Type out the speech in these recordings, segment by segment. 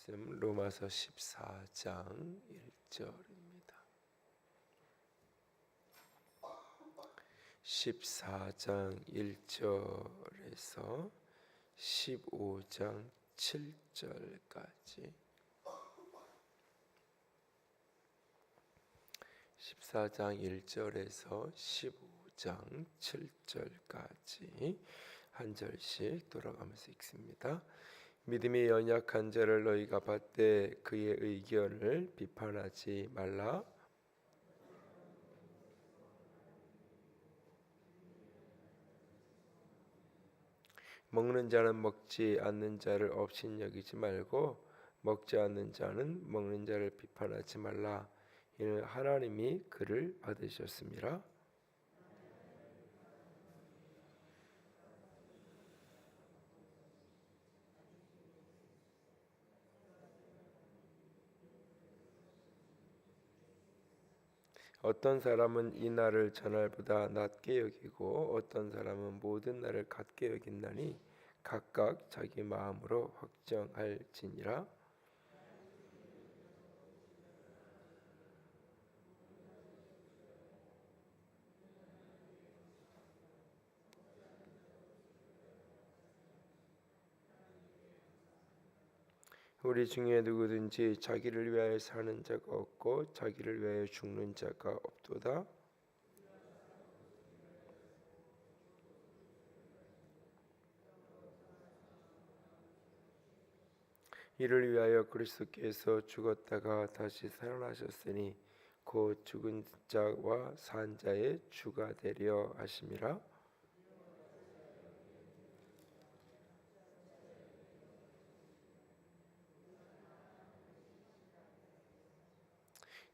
말씀 로마서 14장 1절입니다. 14장 1절에서 15장 7절까지 14장 1절에서 15장 7절까지 한 절씩 돌아가면서 읽습니다. 믿음이 연약한 자를 너희가 받되 그의 의견을 비판하지 말라. 먹는 자는 먹지 않는 자를 업신여기지 말고 먹지 않는 자는 먹는 자를 비판하지 말라. 이는 하나님이 그를 받으셨습니다. 어떤 사람은 이 날을 전날보다 낮게 여기고 어떤 사람은 모든 날을 같게 여긴다니 각각 자기 마음으로 확정할지니라. 우리 중에 누구든지 자기를 위하여 사는 자가 없고 자기를 위하여 죽는 자가 없도다. 이를 위하여 그리스도께서 죽었다가 다시 살아나셨으니 곧 죽은 자와 산 자의 주가 되려 하심이라.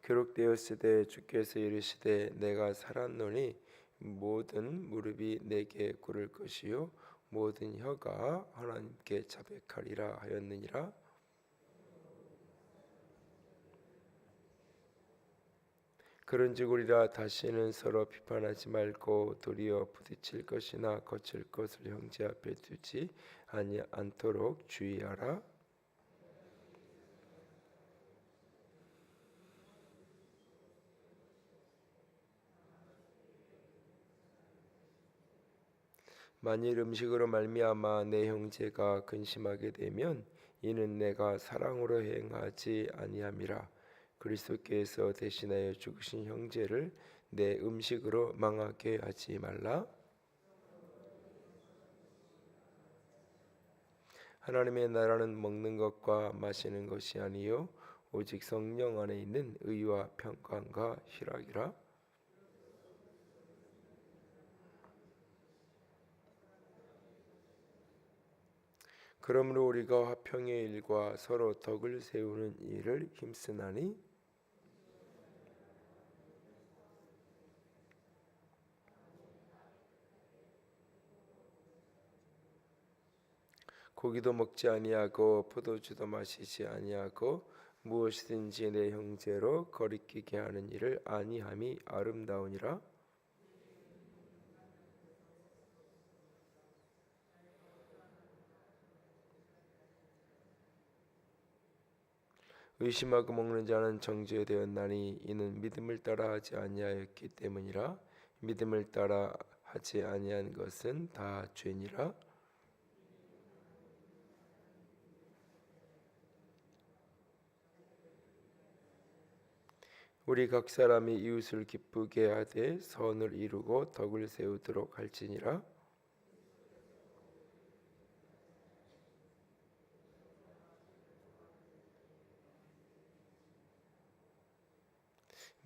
기록되었으되 주께서 이르시되 내가 살았노니 모든 무릎이 내게 꿇을 것이요 모든 혀가 하나님께 자백하리라 하였느니라. 그런즉 우리라 다시는 서로 비판하지 말고 도리어 부딪힐 것이나 거칠 것을 형제 앞에 두지 않도록 주의하라. 만일 음식으로 말미암아 내 형제가 근심하게 되면 이는 내가 사랑으로 행하지 아니함이라. 그리스도께서 대신하여 죽으신 형제를 내 음식으로 망하게 하지 말라. 하나님의 나라는 먹는 것과 마시는 것이 아니요 오직 성령 안에 있는 의와 평강과 희락이라. 그러므로 우리가 화평의 일과 서로 덕을 세우는 일을 힘쓰나니 고기도 먹지 아니하고 포도주도 마시지 아니하고 무엇이든지 내 형제로 거리끼게 하는 일을 아니함이 아름다우니라. 의심하고 먹는 자는 정죄되었나니 이는 믿음을 따라 하지 아니하였기 때문이라. 믿음을 따라 하지 아니한 것은 다 죄니라. 우리 각 사람이 이웃을 기쁘게 하되 선을 이루고 덕을 세우도록 할지니라.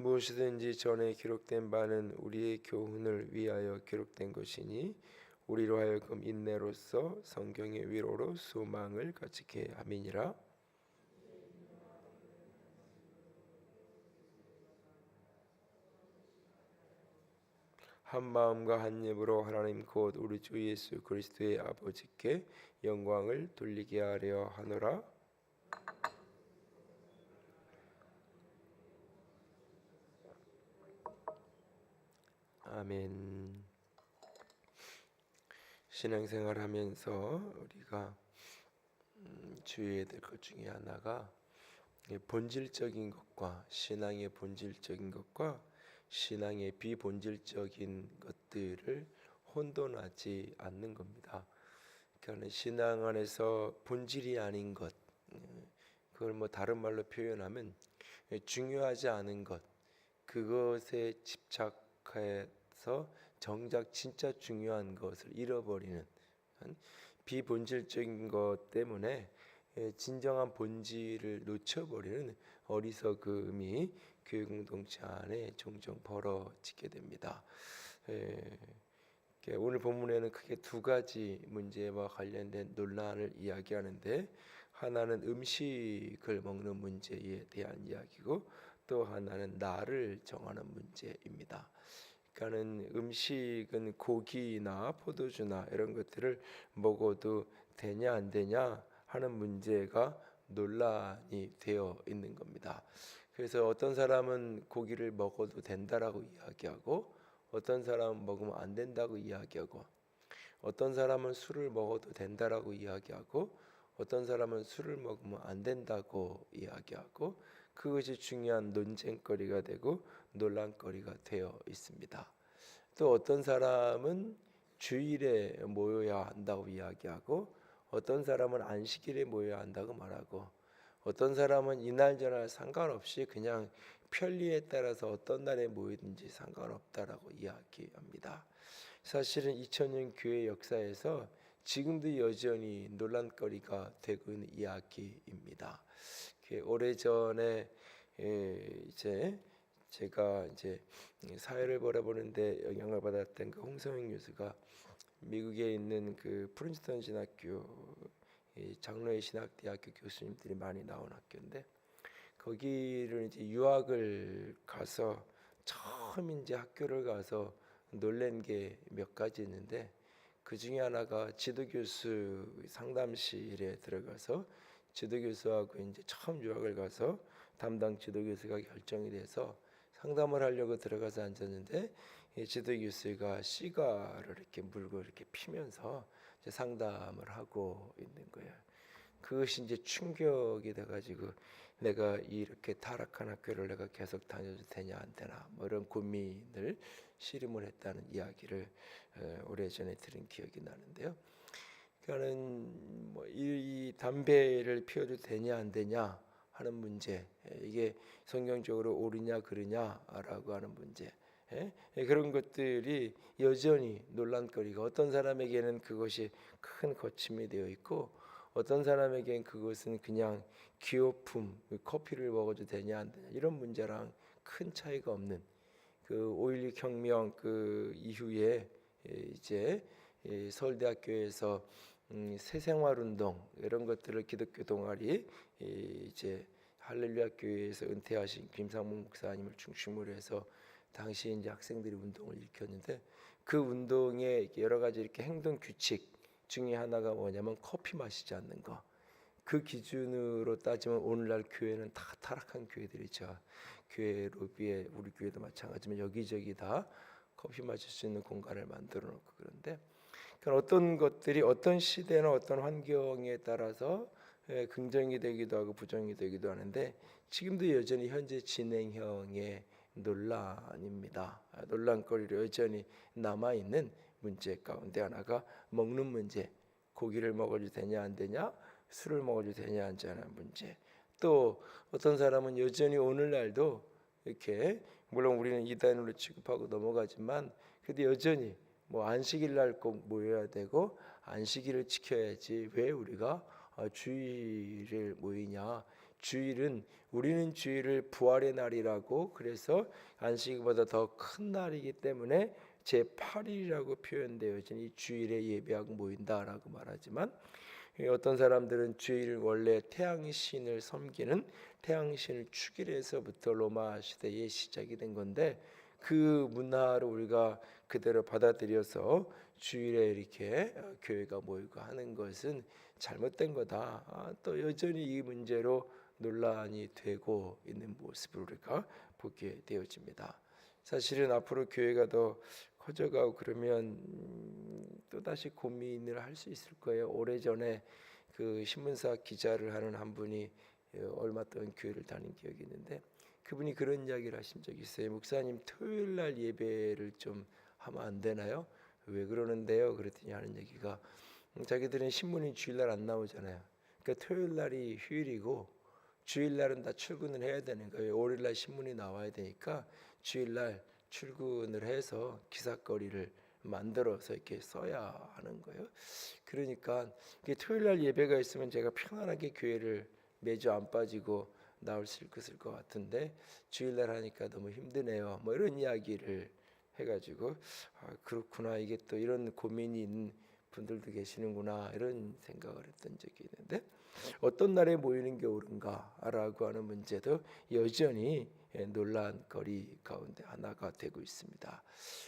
무엇이든지 전에 기록된 바는 우리의 교훈을 위하여 기록된 것이니 우리로 하여금 인내로써 성경의 위로로 소망을 가지게 함이니라. 한 마음과 한 입으로 하나님 곧 우리 주 예수 그리스도의 아버지께 영광을 돌리게 하려 하노라. 아멘. 신앙생활하면서 우리가 주의해야 될 것 중에 하나가 본질적인 것과 신앙의 본질적인 것과 신앙의 비본질적인 것들을 혼돈하지 않는 겁니다. 그러니까 신앙 안에서 본질이 아닌 것, 그걸 뭐 다른 말로 표현하면 중요하지 않은 것, 그것에 집착해서 정작 진짜 중요한 것을 잃어버리는 비본질적인 것 때문에 진정한 본질을 놓쳐버리는 어리석음이 교회 공동체 안에 종종 벌어지게 됩니다. 오늘 본문에는 크게 두 가지 문제와 관련된 논란을 이야기하는데, 하나는 음식을 먹는 문제에 대한 이야기고 또 하나는 날을 정하는 문제입니다. 그러니까는 음식은 고기나 포도주나 이런 것들을 먹어도 되냐 안 되냐 하는 문제가 논란이 되어 있는 겁니다. 그래서 어떤 사람은 고기를 먹어도 된다라고 이야기하고, 어떤 사람은 먹으면 안 된다고 이야기하고, 어떤 사람은 술을 먹어도 된다라고 이야기하고, 어떤 사람은 술을 먹으면 안 된다고 이야기하고, 그것이 중요한 논쟁거리가 되고 논란거리가 되어 있습니다. 또 어떤 사람은 주일에 모여야 한다고 이야기하고, 어떤 사람은 안식일에 모여야 한다고 말하고, 어떤 사람은 이날 저날 상관없이 그냥 편리에 따라서 어떤 날에 모이든지 상관없다라고 이야기합니다. 사실은 2000년 교회 역사에서 지금도 여전히 논란거리가 되고 있는 이야기입니다. 오래전에 이제 제가 사회를 바라보는데 영향을 받았던 그 홍성영 교수가 미국에 있는 그 프린스턴 신학교 장로의 신학대학교 교수님들이 많이 나온 학교인데, 거기를 이제 유학을 가서 처음 이제 학교를 가서 놀란 게 몇 가지 있는데, 그 중에 하나가 지도교수 상담실에 들어가서 지도교수하고 이제 처음 유학을 가서 담당 지도교수가 결정이 돼서 상담을 하려고 들어가서 앉았는데, 지도교수가 시가를 이렇게 물고 이렇게 피면서 이제 상담을 하고 있는 거예요. 그것이 이제 충격이 돼가지고 내가 이렇게 타락한 학교를 내가 계속 다녀도 되냐 안 되나 뭐 이런 고민을 씨름을 했다는 이야기를 오래전에 들은 기억이 나는데요. 그러니까는 이 담배를 피워도 되냐 안 되냐 하는 문제, 이게 성경적으로 옳으냐 그르냐라고 하는 문제, 그런 것들이 여전히 논란거리가, 어떤 사람에게는 그것이 큰 거침이 되어 있고, 어떤 사람에게는 그것은 그냥 기호품, 커피를 먹어도 되냐 안 되냐 이런 문제랑 큰 차이가 없는, 그 5.16 혁명 그 이후에 이제 서울대학교에서 새생활운동 이런 것들을 기독교 동아리 이제 할렐루야 교회에서 은퇴하신 김상문 목사님을 중심으로 해서 당시 이제 학생들이 운동을 일으켰는데, 그 운동의 여러 가지 이렇게 행동 규칙 중에 하나가 뭐냐면 커피 마시지 않는 거. 그 기준으로 따지면 오늘날 교회는 다 타락한 교회들이죠. 교회 로비에 우리 교회도 마찬가지지만 여기저기 다 커피 마실 수 있는 공간을 만들어 놓고, 그런데 그러니까 어떤 것들이 어떤 시대나 어떤 환경에 따라서 긍정이 되기도 하고 부정이 되기도 하는데, 지금도 여전히 현재 진행형의 논란입니다. 논란거리로 여전히 남아있는 문제 가운데 하나가 먹는 문제, 고기를 먹어도 되냐 안 되냐, 술을 먹어도 되냐 안 되냐 문제. 또 어떤 사람은 여전히 오늘날도 이렇게, 물론 우리는 이단으로 취급하고 넘어가지만 그래도 여전히 뭐 안식일 날 꼭 모여야 되고 안식일을 지켜야지 왜 우리가 주일을 모이냐, 주일은 우리는 주일을 부활의 날이라고, 그래서 안식일보다 더 큰 날이기 때문에 제8일이라고 표현되어 여전히 주일에 예배하고 모인다라고 말하지만, 어떤 사람들은 주일을 원래 태양신을 섬기는 태양신을 축일에서부터 로마 시대에 시작이 된 건데, 그 문화를 우리가 그대로 받아들여서 주일에 이렇게 교회가 모이고 하는 것은 잘못된 거다. 또 여전히 이 문제로 논란이 되고 있는 모습을 우리가 보게 되어집니다. 사실은 앞으로 교회가 더 커져가고 그러면 또 다시 고민을 할 수 있을 거예요. 오래전에 그 신문사 기자를 하는 한 분이 얼마 동안 교회를 다닌 기억이 있는데 그분이 그런 이야기를 하신 적이 있어요. 목사님 토요일 날 예배를 좀 하면 안 되나요? 왜 그러는데요? 그랬더니 하는 얘기가 자기들은 신문이 주일날 안 나오잖아요. 그러니까 토요일 날이 휴일이고 주일날은 다 출근을 해야 되는 거예요. 월요일날 신문이 나와야 되니까 주일날 출근을 해서 기사거리를 만들어서 이렇게 써야 하는 거예요. 그러니까 토요일날 예배가 있으면 제가 편안하게 교회를 매주 안 빠지고 나올 수 있을 것 같은데 주일날 하니까 너무 힘드네요. 뭐 이런 이야기를 해가지고 그렇구나, 이게 또 이런 고민이 있는 분들도 계시는구나 이런 생각을 했던 적이 있는데 어떤 날에 모이는 게 옳은가라고 하는 문제도 여전히 논란거리 가운데 하나가 되고 있습니다.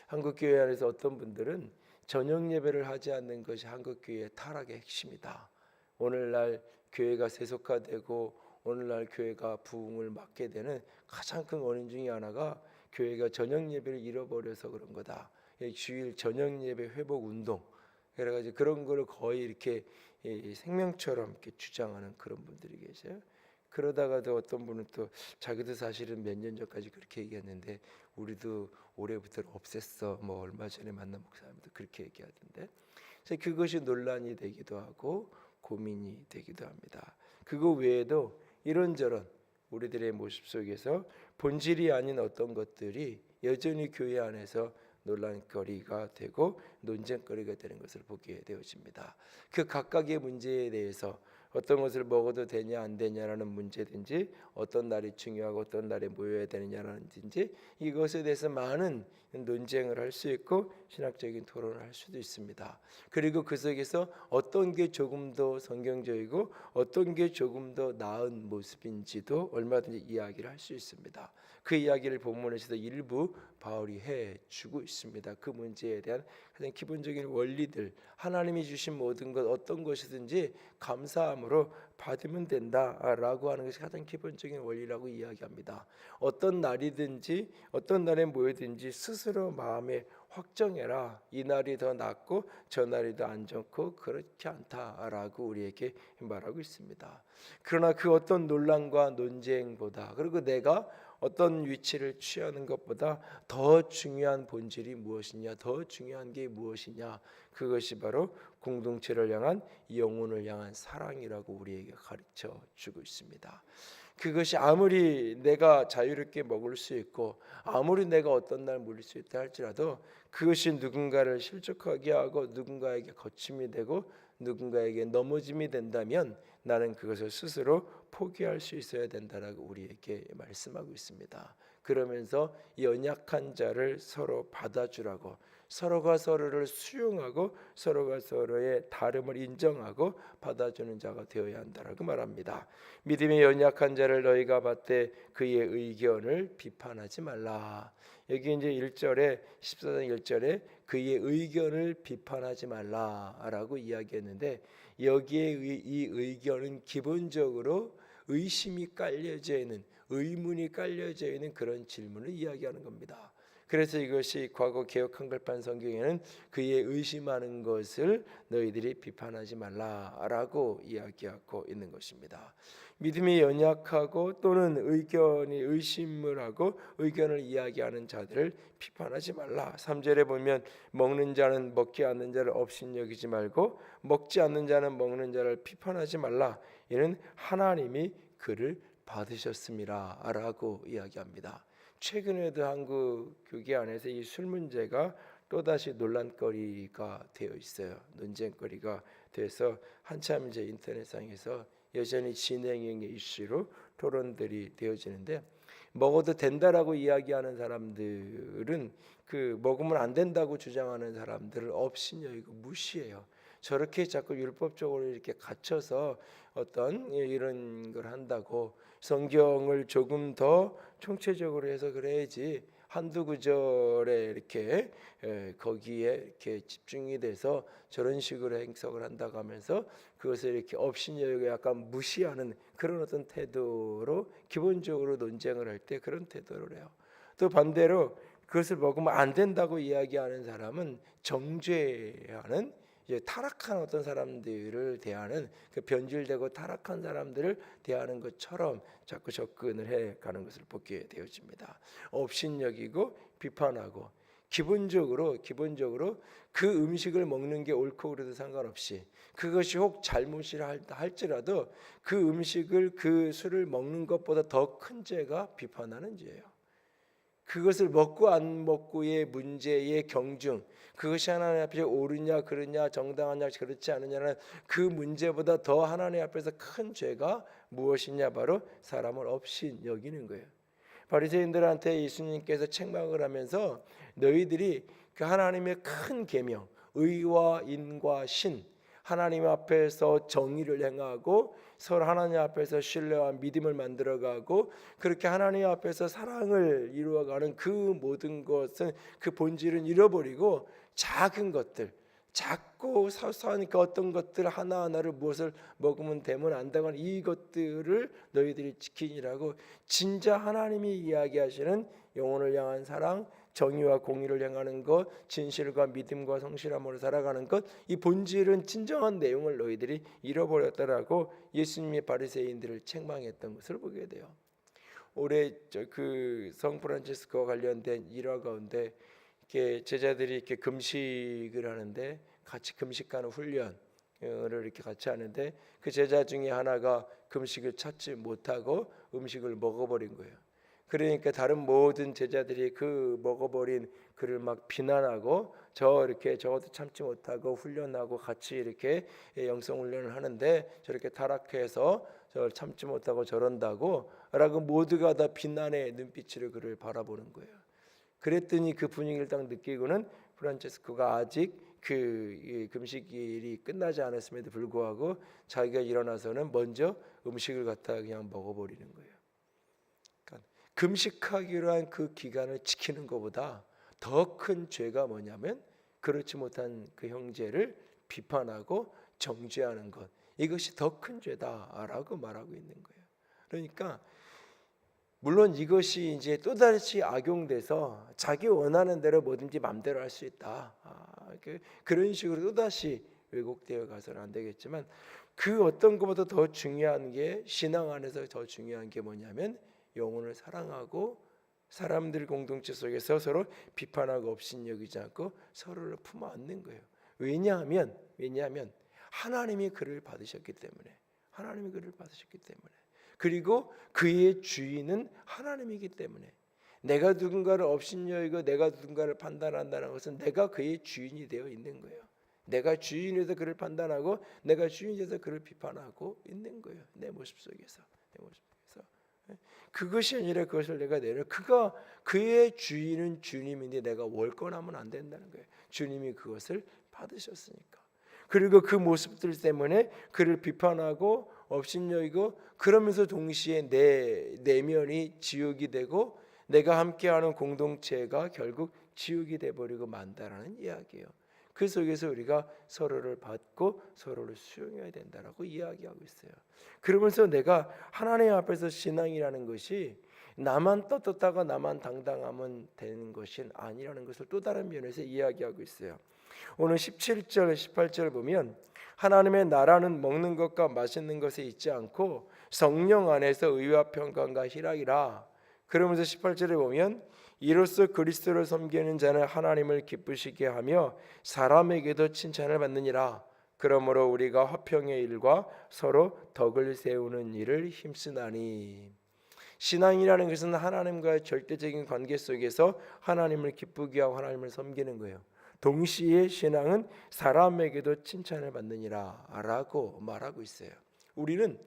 한국 교회 안에서 어떤 분들은 저녁 예배를 하지 않는 것이 한국 교회의 타락의 핵심이다. 오늘날 교회가 세속화되고 오늘날 교회가 부흥을 맞게 되는 가장 큰 원인 중에 하나가 교회가 저녁 예배를 잃어버려서 그런 거다. 주일 저녁 예배 회복 운동, 그래가지고 그런 거를 거의 이렇게 생명처럼 이렇게 주장하는 그런 분들이 계세요. 그러다가도 어떤 분은 또 자기도 사실은 몇 년 전까지 그렇게 얘기했는데 우리도 올해부터 없앴어. 뭐 얼마 전에 만난 목사님도 그렇게 얘기하던데, 그래서 그것이 논란이 되기도 하고 고민이 되기도 합니다. 그거 외에도 이런저런 우리들의 모습 속에서 본질이 아닌 어떤 것들이 여전히 교회 안에서 논란거리가 되고 논쟁거리가 되는 것을 보게 되어집니다. 그 각각의 문제에 대해서 어떤 것을 먹어도 되냐 안 되냐라는 문제든지 어떤 날이 중요하고 어떤 날에 모여야 되느냐라든지 이것에 대해서 많은 논쟁을 할 수 있고 신학적인 토론을 할 수도 있습니다. 그리고 그 속에서 어떤 게 조금 더 성경적이고 어떤 게 조금 더 나은 모습인지도 얼마든지 이야기를 할 수 있습니다. 그 이야기를 본문에서도 일부 바울이 해주고 있습니다. 그 문제에 대한 가장 기본적인 원리들, 하나님이 주신 모든 것 어떤 것이든지 감사함으로 받으면 된다라고 하는 것이 가장 기본적인 원리라고 이야기합니다. 어떤 날이든지 어떤 날에 모이든지 스스로 마음에 확정해라. 이 날이 더 낫고 저 날이 더 안 좋고 그렇지 않다라고 우리에게 말하고 있습니다. 그러나 그 어떤 논란과 논쟁보다, 그리고 내가 어떤 위치를 취하는 것보다 더 중요한 본질이 무엇이냐, 더 중요한 게 무엇이냐, 그것이 바로 공동체를 향한, 영혼을 향한 사랑이라고 우리에게 가르쳐 주고 있습니다. 그것이 아무리 내가 자유롭게 먹을 수 있고 아무리 내가 어떤 날 물릴 수 있다 할지라도 그것이 누군가를 실족하게 하고 누군가에게 거침이 되고 누군가에게 넘어짐이 된다면 나는 그것을 스스로 포기할 수 있어야 된다라고 우리에게 말씀하고 있습니다. 그러면서 연약한 자를 서로 받아주라고, 서로가 서로를 수용하고 서로가 서로의 다름을 인정하고 받아주는 자가 되어야 한다라고 말합니다. 믿음의 연약한 자를 너희가 받되 그의 의견을 비판하지 말라. 여기 이제 1절에 14장 1절에 그의 의견을 비판하지 말라라고 이야기했는데 여기에 이 의견은 기본적으로 의심이 깔려져 있는, 의문이 깔려져 있는 그런 질문을 이야기하는 겁니다. 그래서 이것이 과거 개역 한글판 성경에는 그의 의심하는 것을 너희들이 비판하지 말라라고 이야기하고 있는 것입니다. 믿음이 연약하고 또는 의견이 의심을 하고 의견을 이야기하는 자들을 비판하지 말라. 3절에 보면 먹는 자는 먹지 않는 자를 업신여기지 말고 먹지 않는 자는 먹는 자를 비판하지 말라. 이는 하나님이 그를 받으셨음이라라고 이야기합니다. 최근에도 한국 교계 안에서 이 술 문제가 또다시 논란거리가 되어 있어요. 논쟁거리가 돼서 한참 이제 인터넷상에서 여전히 진행형의 이슈로 토론들이 되어지는데, 먹어도 된다라고 이야기하는 사람들은 그 먹으면 안 된다고 주장하는 사람들을 업신여기고 무시해요. 저렇게 자꾸 율법적으로 이렇게 갇혀서 어떤 이런 걸 한다고, 성경을 조금 더 총체적으로 해석을 해야지 한두 구절에 이렇게 거기에 이렇게 집중이 돼서 저런 식으로 해석을 한다고 하면서 그것을 이렇게 업신여기고 약간 무시하는 그런 어떤 태도로 기본적으로 논쟁을 할 때 그런 태도를 해요. 또 반대로 그것을 먹으면 안 된다고 이야기하는 사람은 정죄하는 이제 타락한 어떤 사람들을 대하는 그 변질되고 타락한 사람들을 대하는 것처럼 자꾸 접근을 해 가는 것을 보게 되어집니다. 업신여기고 비판하고 기본적으로 그 음식을 먹는 게 옳고 그래도 상관없이 그것이 혹 잘못이라 할지라도 그 음식을 그 술을 먹는 것보다 더 큰 죄가 비판하는 죄예요. 그것을 먹고 안 먹고의 문제의 경중, 그것이 하나님 앞에 옳으냐 그르냐 정당하냐 그렇지 않느냐는 그 문제보다 더 하나님 앞에서 큰 죄가 무엇이냐, 바로 사람을 업신 여기는 거예요. 바리새인들한테 예수님께서 책망을 하면서 너희들이 그 하나님의 큰 계명, 의와 인과 신, 하나님 앞에서 정의를 행하고 서로 하나님 앞에서 신뢰와 믿음을 만들어가고 그렇게 하나님 앞에서 사랑을 이루어가는 그 모든 것은 그 본질은 잃어버리고 작은 것들, 작고 사소한 그 어떤 것들 하나하나를 무엇을 먹으면 되면 안다고 하는 이것들을 너희들이 지키니라고, 진짜 하나님이 이야기하시는 영혼을 향한 사랑, 정의와 공의를 행하는 것, 진실과 믿음과 성실함으로 살아가는 것, 이 본질은 진정한 내용을 너희들이 잃어버렸다라고 예수님이 바리새인들을 책망했던 것을 보게 돼요. 올해 그 성프란치스코와 관련된 일화 가운데 이렇게 제자들이 이렇게 금식을 하는데 같이 금식하는 훈련을 이렇게 같이 하는데 그 제자 중에 하나가 금식을 찾지 못하고 음식을 먹어버린 거예요. 그러니까 다른 모든 제자들이 그 먹어버린 그를 막 비난하고 저것도 참지 못하고 훈련하고 같이 이렇게 영성 훈련을 하는데 저렇게 타락해서 저걸 참지 못하고 저런다고 라고 모두가 다 비난의 눈빛으로 그를 바라보는 거예요. 그랬더니 그 분위기를 딱 느끼고는 프란체스코가 아직 그 금식일이 끝나지 않았음에도 불구하고 자기가 일어나서는 먼저 음식을 갖다 그냥 먹어버리는 거예요. 금식하기로 한 그 기간을 지키는 것보다 더 큰 죄가 뭐냐면 그렇지 못한 그 형제를 비판하고 정죄하는 것, 이것이 더 큰 죄다라고 말하고 있는 거예요. 그러니까 물론 이것이 이제 또다시 악용돼서 자기 원하는 대로 뭐든지 마음대로 할 수 있다, 그런 식으로 또다시 왜곡되어 가서는 안 되겠지만, 그 어떤 것보다 더 중요한 게, 신앙 안에서 더 중요한 게 뭐냐면 영혼을 사랑하고 사람들 공동체 속에서 서로 비판하고 업신여기지 않고 서로를 품어 안는 거예요. 왜냐하면 하나님이 그를 받으셨기 때문에, 그리고 그의 주인은 하나님이기 때문에, 내가 누군가를 업신여기고 내가 누군가를 판단한다는 것은 내가 그의 주인이 되어 있는 거예요. 내가 주인에서 그를 판단하고 내가 주인에서 그를 비판하고 있는 거예요. 내 모습 속에서. 그것이 아니라 그것을 내가 그가 그의 주인은 주님인데 내가 월권하면 안 된다는 거예요. 주님이 그것을 받으셨으니까. 그리고 그 모습들 때문에 그를 비판하고 업신여기고, 그러면서 동시에 내 내면이 지옥이 되고 내가 함께하는 공동체가 결국 지옥이 돼버리고 만다라는 이야기예요. 그 속에서 우리가 서로를 받고 서로를 수용해야 된다라고 이야기하고 있어요. 그러면서 내가 하나님 앞에서 신앙이라는 것이 나만 떳떳하고 나만 당당하면 되는 것이 아니라는 것을 또 다른 면에서 이야기하고 있어요. 오늘 17절 18절을 보면 하나님의 나라는 먹는 것과 마시는 것에 있지 않고 성령 안에서 의와 평강과 희락이라. 그러면서 18절에 보면 이로써 그리스도를 섬기는 자는 하나님을 기쁘시게 하며 사람에게도 칭찬을 받느니라. 그러므로 우리가 화평의 일과 서로 덕을 세우는 일을 힘쓰나니. 신앙이라는 것은 하나님과의 절대적인 관계 속에서 하나님을 기쁘게 하고 하나님을 섬기는 거예요. 동시에 신앙은 사람에게도 칭찬을 받느니라 라고 말하고 있어요. 우리는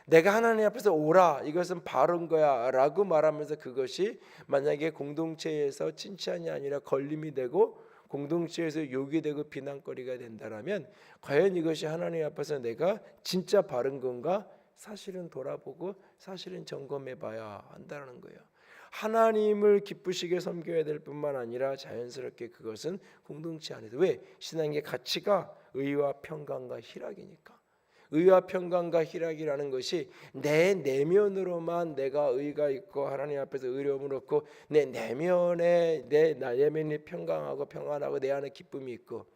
내가 하나님 앞에서 옳아, 이것은 바른 거야 라고 말하면서 그것이 만약에 공동체에서 칭찬이 아니라 걸림이 되고 공동체에서 욕이 되고 비난거리가 된다면 과연 이것이 하나님 앞에서 내가 진짜 바른 건가, 사실은 돌아보고 사실은 점검해 봐야 한다는 거예요. 하나님을 기쁘시게 섬겨야 될 뿐만 아니라 자연스럽게 그것은 공동체 안에서, 왜? 신앙의 가치가 의와 평강과 희락이니까. 의와 평강과 희락이라는 것이 내 내면으로만 내가 의가 있고 하나님 앞에서 의로움을 얻고 내 내면에 내 내면이 평강하고 평안하고 내 안에 기쁨이 있고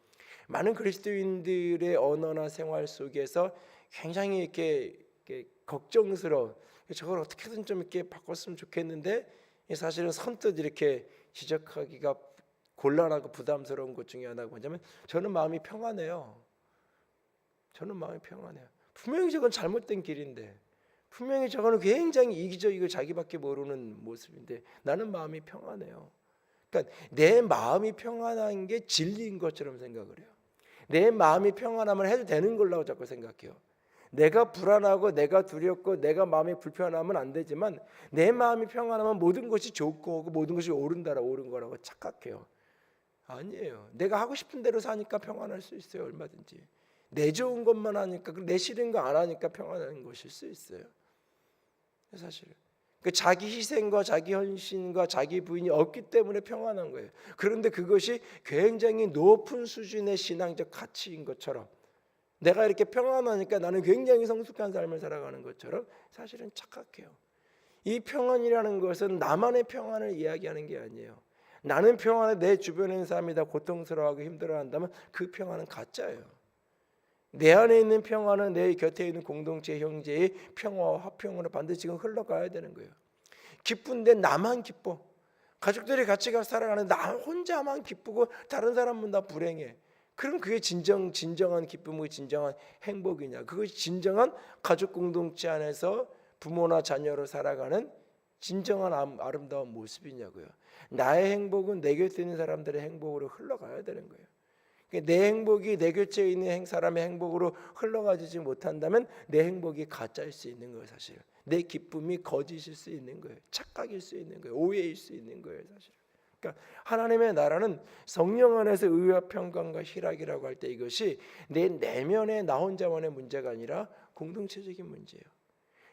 많은 그리스도인들의 언어나 생활 속에서 굉장히 이렇게 걱정스러운, 저걸 어떻게든 좀 이렇게 바꿨으면 좋겠는데 사실은 선뜻 이렇게 지적하기가 곤란하고 부담스러운 것 중에 하나가 뭐냐면, 저는 마음이 평안해요. 저는 마음이 평안해요. 분명히 저건 잘못된 길인데, 분명히 저거는 굉장히 이기적이고 자기밖에 모르는 모습인데 나는 마음이 평안해요. 그러니까 내 마음이 평안한 게 진리인 것처럼 생각을 해요. 내 마음이 평안하면 해도 되는 걸로 자꾸 생각해요. 내가 불안하고 내가 두렵고 내가 마음이 불편하면 안 되지만, 내 마음이 평안하면 모든 것이 좋고 모든 것이 옳은 거라고 착각해요. 아니에요. 내가 하고 싶은 대로 사니까 평안할 수 있어요. 얼마든지. 내 좋은 것만 하니까, 내 싫은 거 안 하니까 평안한 것일 수 있어요. 사실 그 자기 희생과 자기 헌신과 자기 부인이 없기 때문에 평안한 거예요. 그런데 그것이 굉장히 높은 수준의 신앙적 가치인 것처럼, 내가 이렇게 평안하니까 나는 굉장히 성숙한 삶을 살아가는 것처럼 사실은 착각해요. 이 평안이라는 것은 나만의 평안을 이야기하는 게 아니에요. 나는 평안해, 내 주변에 있는 사람이 다 고통스러워하고 힘들어한다면 그 평안은 가짜예요. 내 안에 있는 평안은 내 곁에 있는 공동체 형제의 평화와 화평으로 반드시 지금 흘러가야 되는 거예요. 기쁜데 나만 기뻐. 가족들이 같이 살아가는데 나 혼자만 기쁘고 다른 사람은 다 불행해. 그럼 그게 진정한 기쁨이고 진정한 행복이냐? 그것이 진정한 가족 공동체 안에서 부모나 자녀로 살아가는 진정한 아름다운 모습이냐고요. 나의 행복은 내 곁에 있는 사람들의 행복으로 흘러가야 되는 거예요. 내 행복이 내 곁에 있는 사람의 행복으로 흘러가지 못한다면 내 행복이 가짜일 수 있는 거예요. 사실 내 기쁨이 거짓일 수 있는 거예요. 착각일 수 있는 거예요. 오해일 수 있는 거예요. 사실. 그러니까 하나님의 나라는 성령 안에서 의와 평강과 희락이라고 할 때 이것이 내 내면의 나 혼자만의 문제가 아니라 공동체적인 문제예요.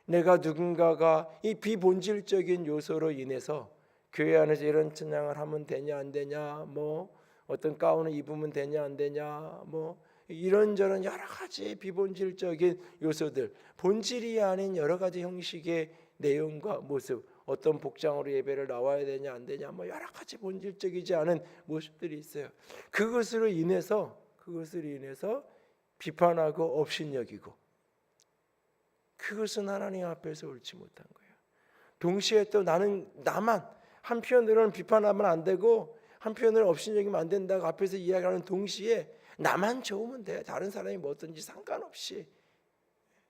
내가 누군가가 이 비본질적인 요소로 인해서 교회 안에서 이런 찬양을 하면 되냐 안 되냐, 뭐 어떤 가운을 입으면 되냐 안 되냐, 뭐 이런저런 여러 가지 비본질적인 요소들, 본질이 아닌 여러 가지 형식의 내용과 모습, 어떤 복장으로 예배를 나와야 되냐 안 되냐, 뭐 여러 가지 본질적이지 않은 모습들이 있어요. 그것으로 인해서 비판하고 업신여기고, 그것은 하나님 앞에서 옳지 못한 거예요. 동시에 또 나만 한편으로는 비판하면 안 되고 한편으로는 업신여기면 안 된다고 앞에서 이야기하는 동시에 나만 좋으면 돼. 다른 사람이 뭐든지 상관없이,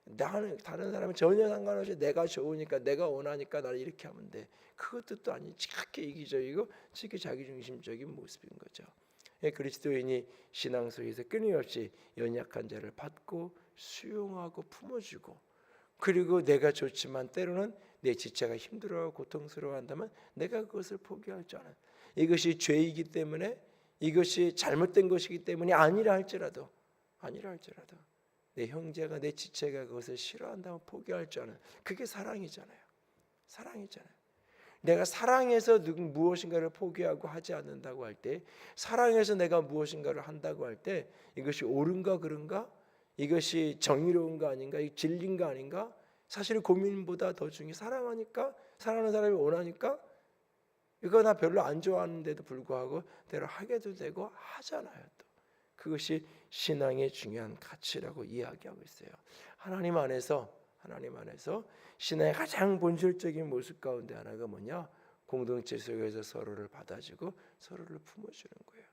나는 다른 사람은 전혀 상관없이 내가 좋으니까, 내가 원하니까 나를 이렇게 하면 돼. 그것도 또 아니, 지극히 이기적이고 지극히 자기중심적인 모습인 거죠. 그리스도인이 신앙 속에서 끊임없이 연약한 자를 받고 수용하고 품어주고, 그리고 내가 좋지만 때로는 내 지체가 힘들어하고 고통스러워한다면 내가 그것을 포기할 줄 아는, 이것이 죄이기 때문에, 이것이 잘못된 것이기 때문에 아니라 할지라도 내 형제가, 내 지체가 그것을 싫어한다면 포기할 줄 아는, 그게 사랑이잖아요. 내가 사랑해서 무엇인가를 포기하고 하지 않는다고 할 때, 사랑해서 내가 무엇인가를 한다고 할 때 이것이 옳은가 그른가, 이것이 정의로운가 아닌가, 이 진리인가 아닌가, 사실 고민보다 더 중요해. 사랑하니까, 사랑하는 사람이 원하니까, 이거 나 별로 안 좋아하는데도 불구하고 때로 하게도 되고 하잖아요. 또 그것이 신앙의 중요한 가치라고 이야기하고 있어요. 하나님 안에서 신앙의 가장 본질적인 모습 가운데 하나가 뭐냐? 공동체 속에서 서로를 받아주고 서로를 품어주는 거예요.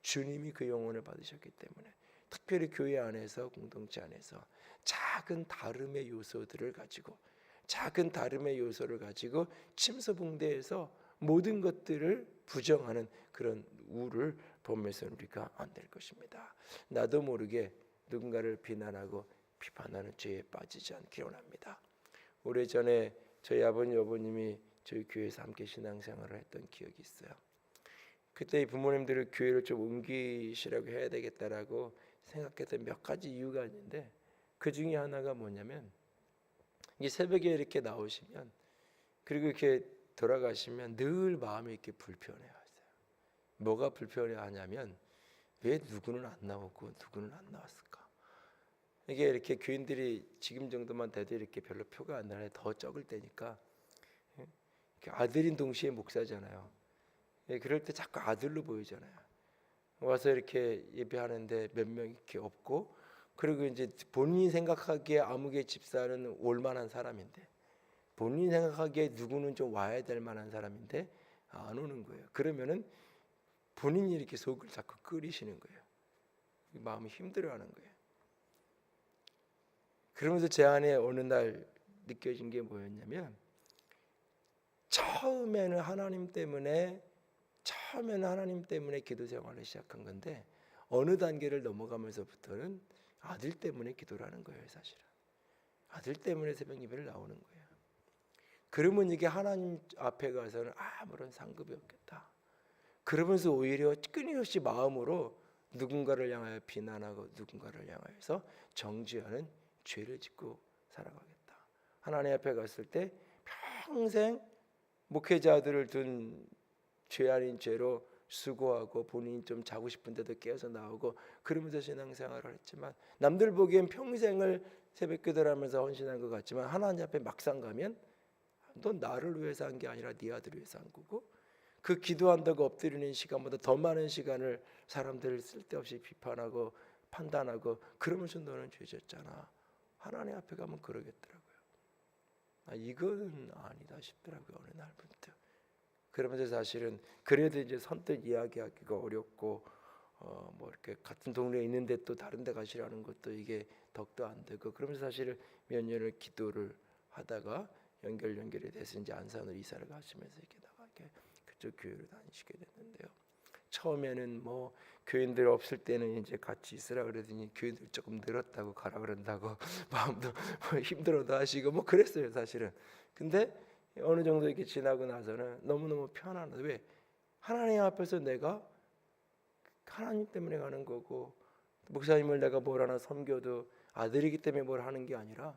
주님이 그 영혼을 받으셨기 때문에, 특별히 교회 안에서, 공동체 안에서 작은 다름의 요소를 가지고 침소봉대해서 모든 것들을 부정하는 그런 우를 범해서는 우리가 안 될 것입니다. 나도 모르게 누군가를 비난하고 비판하는 죄에 빠지지 않기를 원합니다. 오래전에 저희 아버님, 어머님이 저희 교회에서 함께 신앙생활을 했던 기억이 있어요. 그때 부모님들을 교회를 좀 옮기시라고 해야 되겠다라고 생각했던 몇 가지 이유가 있는데, 그 중에 하나가 뭐냐면, 이 새벽에 이렇게 나오시면, 그리고 이렇게 돌아가시면 늘 마음이 이렇게 불편해하세요. 뭐가 불편해하냐면, 왜 누구는 안 나오고 누구는 안 나왔을까? 이게 이렇게 교인들이 지금 정도만 돼도 이렇게 별로 표가 안 나네, 더 적을 때니까. 아들인 동시에 목사잖아요. 그럴 때 자꾸 아들로 보이잖아요. 와서 이렇게 예배하는데 몇 명 이렇게 없고, 그리고 이제 본인이 생각하기에 아무개 집사는 올 만한 사람인데, 본인이 생각하기에 누구는 좀 와야 될 만한 사람인데 안 오는 거예요. 그러면은 본인이 이렇게 속을 자꾸 끓이시는 거예요. 마음이 힘들어하는 거예요. 그러면서 제 안에 어느 날 느껴진 게 뭐였냐면, 처음에는 하나님 때문에 기도 생활을 시작한 건데, 어느 단계를 넘어가면서부터는 아들 때문에 기도를 하는 거예요. 사실은 아들 때문에 새벽 예배를 나오는 거예요. 그러면 이게 하나님 앞에 가서는 아무런 상급이 없겠다. 그러면서 오히려 끊임없이 마음으로 누군가를 향하여 비난하고 누군가를 향하여서 정죄하는 죄를 짓고 살아가겠다. 하나님 앞에 갔을 때 평생 목회자들을 둔 죄 아닌 죄로 수고하고, 본인이 좀 자고 싶은데도 깨어서 나오고 그러면서 신앙생활을 했지만, 남들 보기엔 평생을 새벽기도를 하면서 헌신한 것 같지만, 하나님 앞에 막상 가면 넌 나를 위해서 한 게 아니라 네 아들을 위해서 한 거고, 그 기도한다고 엎드리는 시간보다 더 많은 시간을 사람들을 쓸데없이 비판하고 판단하고 그러면서 너는 죄졌잖아. 하나님 앞에 가면 그러겠더라고요. 이건 아니다 싶더라고요. 어느 날부터. 그러면서 사실은 그래도 이제 선뜻 이야기하기가 어렵고, 뭐 이렇게 같은 동네에 있는데 또 다른 데 가시라는 것도 이게 덕도 안 되고, 그러면서 사실은 몇 년을 기도를 하다가 연결이 돼서 이제 안산으로 이사를 가시면서 이렇게 나가게 그쪽 교회로 다니시게 됐는데요. 처음에는 뭐 교인들 없을 때는 이제 같이 있으라 그러더니 교인들 조금 늘었다고 가라 그런다고 마음도 힘들어도 하시고 뭐 그랬어요 사실은. 근데 어느 정도 이렇게 지나고 나서는 너무너무 편안하다. 왜? 하나님 앞에서 내가 하나님 때문에 가는 거고, 목사님을 내가 뭘 하나 섬겨도 아들이기 때문에 뭘 하는 게 아니라,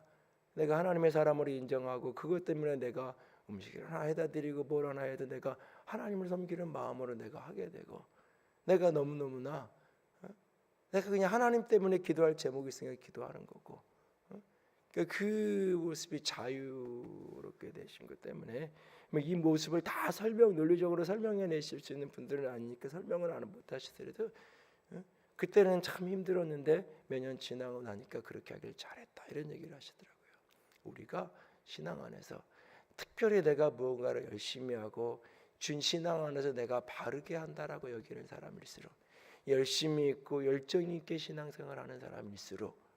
내가 하나님의 사람으로 인정하고 그것 때문에 내가 음식을 하나 해다 드리고 뭘 하나 해도 내가 하나님을 섬기는 마음으로 내가 하게 되고, 내가 너무너무나 내가 그냥 하나님 때문에 기도할 제목이 있으니까 기도하는 거고, 그 모습이 자유롭게 되신 것 때문에 이 모습을 다 논리적으로 설명해 내실 수 있는 분들은 아니니까 설명을 못 하시더라도, 그때는 참 힘들었는데 몇 년 지나고 나니까 그렇게 하길 잘했다 이런 얘기를 하시더라고요. 우리가 신앙 안에서 특별히 내가 무언가를 열심히 하고 준 신앙 안에서 내가 바르게 한다라고 여기는 사람일수록, 열심히 있고 열정 있게 신앙생활하는 사람일수록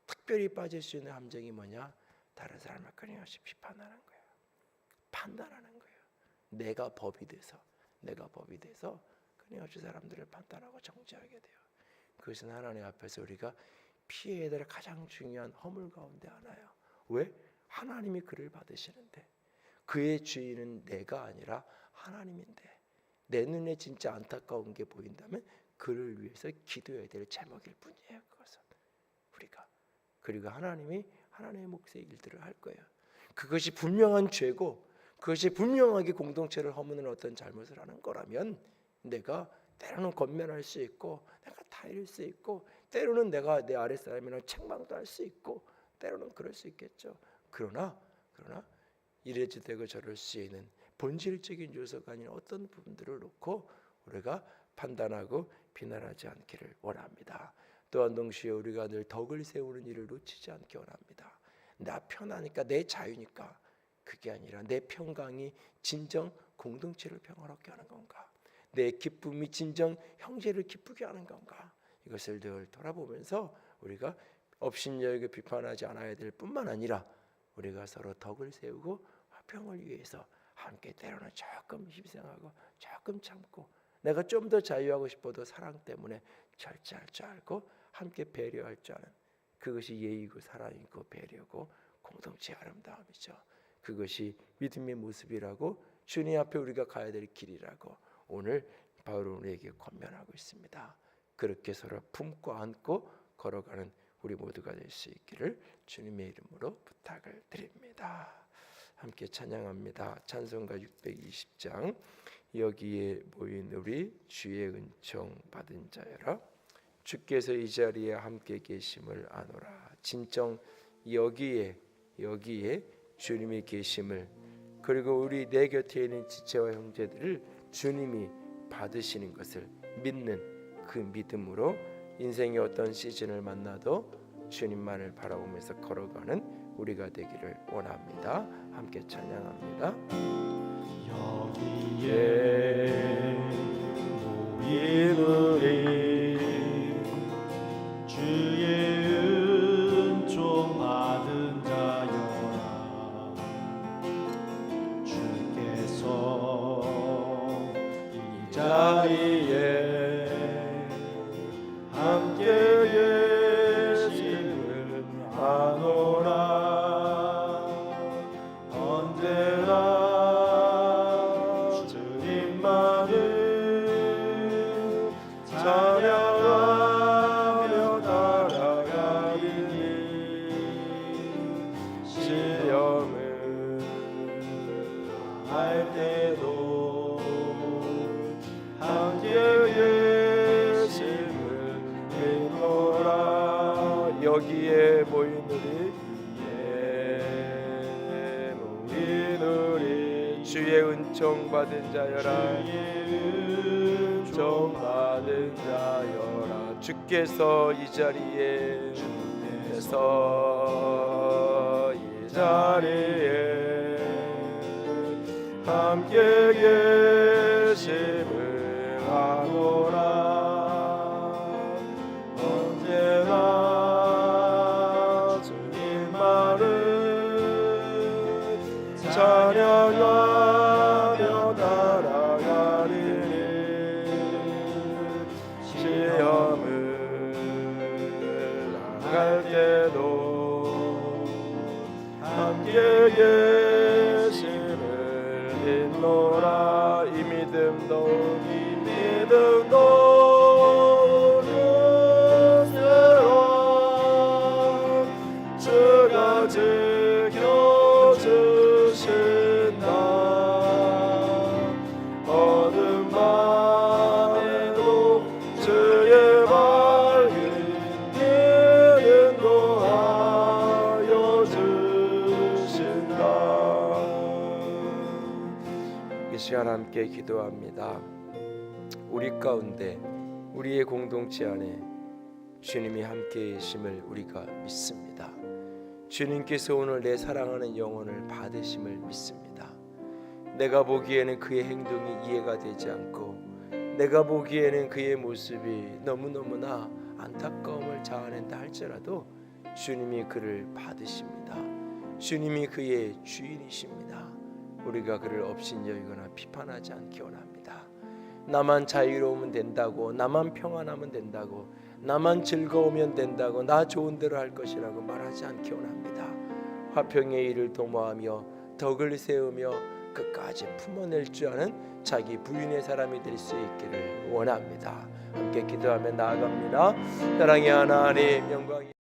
특별히 빠질 수 있는 함정이 뭐냐? 다른 사람을 끊임없이 비판하는 거예요. 판단하는 거예요. 내가 법이 돼서 끊임없이 사람들을 판단하고 정죄하게 돼요. 그것은 하나님 앞에서 우리가 피해야 될 가장 중요한 허물 가운데 하나예요. 왜? 하나님이 그를 받으시는데, 그의 주인은 내가 아니라 하나님인데, 내 눈에 진짜 안타까운 게 보인다면 그를 위해서 기도해야 될 제목일 뿐이에요. 그것은 우리가. 그리고 하나님이 하나님의 몫의 일들을 할 거예요. 그것이 분명한 죄고, 그것이 분명하게 공동체를 허무는 어떤 잘못을 하는 거라면 내가 때로는 권면할 수 있고, 내가 타일 수 있고, 때로는 내가 내 아랫사람이랑 책망도 할 수 있고, 때로는 그럴 수 있겠죠. 그러나 이래도 되고 저럴 수 있는 본질적인 요소가 아닌 어떤 부분들을 놓고 우리가 판단하고 비난하지 않기를 원합니다. 또한 동시에 우리가 늘 덕을 세우는 일을 놓치지 않기 원합니다. 나 편하니까, 내 자유니까, 그게 아니라 내 평강이 진정 공동체를 평화롭게 하는 건가, 내 기쁨이 진정 형제를 기쁘게 하는 건가, 이것을 늘 돌아보면서 우리가 업신여기게 비판하지 않아야 될 뿐만 아니라, 우리가 서로 덕을 세우고 화평을 위해서 함께 때로는 조금 희생하고 조금 참고, 내가 좀 더 자유하고 싶어도 사랑 때문에 절제할 줄 알고 함께 배려할 줄 아는, 그것이 예의고 사랑이고 배려고 공동체의 아름다움이죠. 그것이 믿음의 모습이라고, 주님 앞에 우리가 가야 될 길이라고 오늘 바울은 우리에게 권면하고 있습니다. 그렇게 서로 품고 안고 걸어가는 우리 모두가 될 수 있기를 주님의 이름으로 부탁을 드립니다. 함께 찬양합니다. 찬송가 620장. 여기에 모인 우리 주의 은총 받은 자여라, 주께서 이 자리에 함께 계심을 아노라. 진정 여기에 주님이 계심을, 그리고 우리 내 곁에 있는 지체와 형제들을 주님이 받으시는 것을 믿는 그 믿음으로 인생의 어떤 시즌을 만나도 주님만을 바라보면서 걸어가는 우리가 되기를 원합니다. 함께 찬양합니다. 여기에 모인 우리 주의 은총 받은 자여라. 주께서 이 자리에 함께 계심을 아노라. 언제나 주님만을 찬양하며 따라가리니 시험을 할 때도 함께 계심을 믿노라. 여기에 모인 우리 주의 은총 받은 자여라. 은총 받은 자여라. 주께서 이 자리에 함께 계심을 아노라. 언제나 주님만을 찬양하며 따라가리니 시험을 당할 때도 함께 계심을 믿노라. 이 믿음도 주가 지켜주신다. 어둠 밤에도 주의 밝은 길을 인도하여 주신다. 이 시간 함께 기도합니다. 우리 가운데 우리의 공동체 안에 주님이 함께 계심을 우리가 믿습니다. 주님께서 오늘 내 사랑하는 영혼을 받으심을 믿습니다. 내가 보기에는 그의 행동이 이해가 되지 않고 내가 보기에는 그의 모습이 너무너무나 안타까움을 자아낸다 할지라도 주님이 그를 받으십니다. 주님이 그의 주인이십니다. 우리가 그를 업신여기거나 비판하지 않기 원합니다. 나만 자유로우면 된다고, 나만 평안하면 된다고, 나만 즐거우면 된다고, 나 좋은 대로 할 것이라고 말하지 않기 원합니다. 화평의 일을 도모하며 덕을 세우며 끝까지 품어낼 줄 아는 자기 부인의 사람이 될 수 있기를 원합니다. 함께 기도하며 나아갑니다. 사랑의 하나님, 영광이